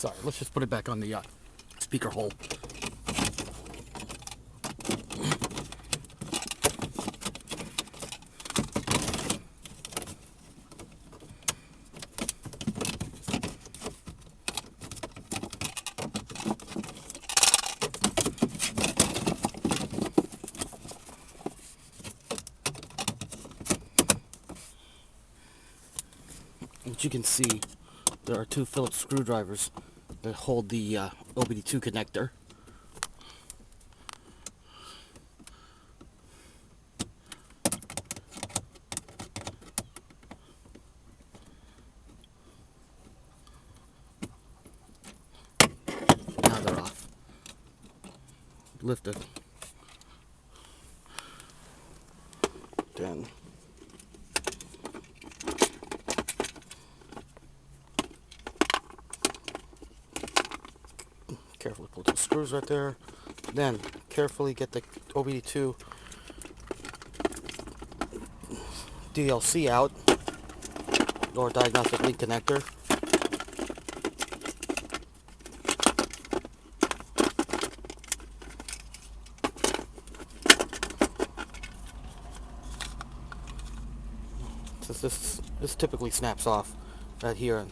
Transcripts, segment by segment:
Sorry, let's just put it back on the speaker hole. As you can see, there are two Phillips screwdrivers that hold the OBD-II connector. Now they're off. Lift it. Then carefully pull the screws right there. Then carefully get the OBD-II DLC out, or diagnostic link connector. Since this typically snaps off right here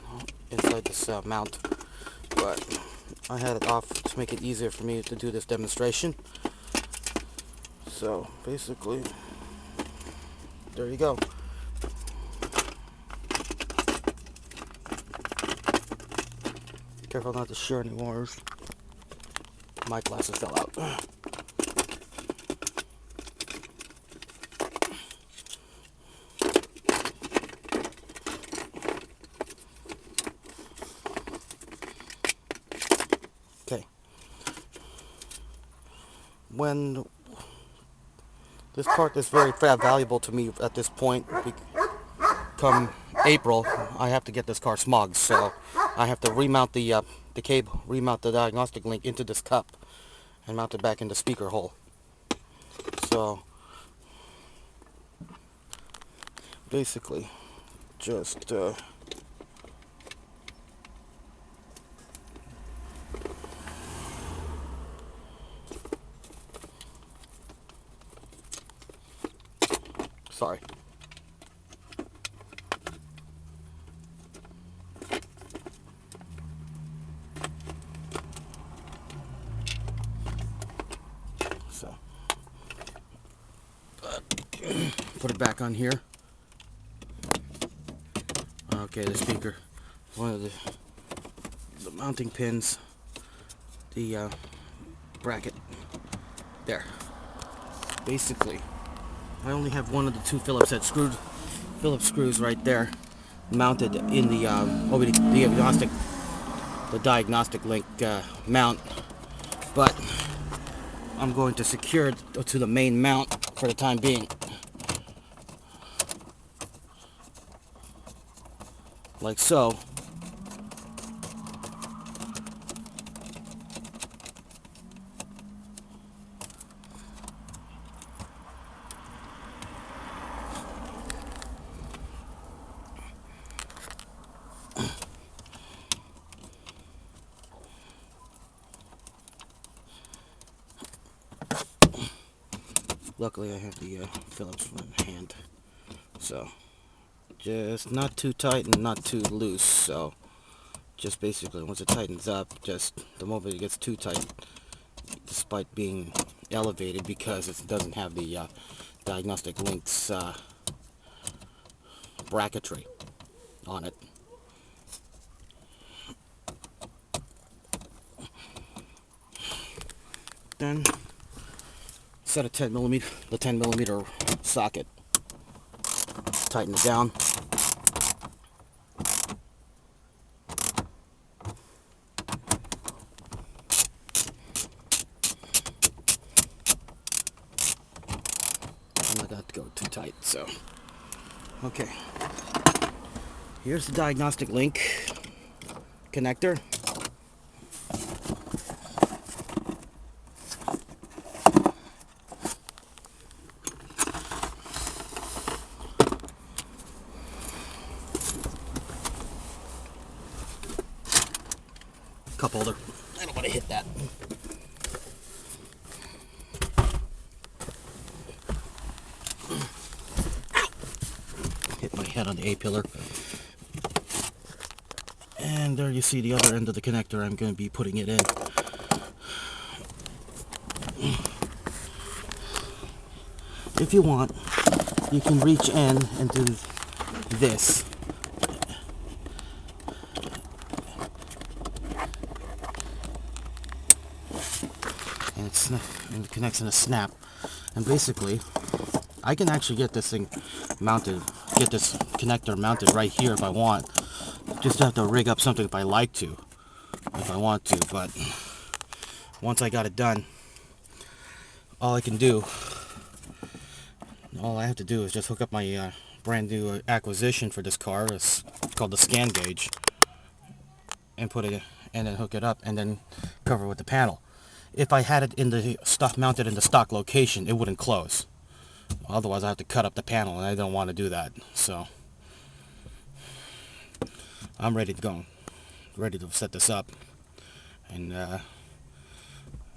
inside this mount, but I had it off to make it easier for me to do this demonstration. So basically, there you go. Careful not to shear any wires. My glasses fell out. Okay. When this part is very valuable to me at this point, come April, I have to get this car smogged, so I have to remount the cable, remount the diagnostic link into this cup, and mount it back in the speaker hole. So basically, just sorry. So, put it back on here. Okay, the speaker, one of the mounting pins, the bracket there. Basically, I only have one of the two Phillips screws right there mounted in the diagnostic link mount, but I'm going to secure it to the main mount for the time being, like so. Luckily I have the Phillips in hand, so just not too tight and not too loose. So just basically once it tightens up, just the moment it gets too tight, despite being elevated because it doesn't have the diagnostic links bracketry on it. Then set a 10mm socket. Tighten it down. I'm not going to go too tight, so okay. Here's the diagnostic link connector. cup holder. I don't want to hit that. Hit my head on the A-pillar. And there you see the other end of the connector. I'm going to be putting it in. If you want, you can reach in and do this. And it connects in a snap. And basically, I can actually get this thing mounted, get this connector mounted right here if I want. Just have to rig up something if I like to, if I want to. But once I got it done, all I have to do is just hook up my brand new acquisition for this car. It's called the ScanGauge, and put it, and then hook it up, and then cover it with the panel. If I had it in the stock, mounted in the stock location, it wouldn't close. Otherwise, I have to cut up the panel, and I don't want to do that. So I'm ready to go, ready to set this up, and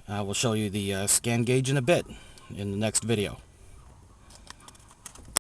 I will show you the ScanGauge in a bit in the next video.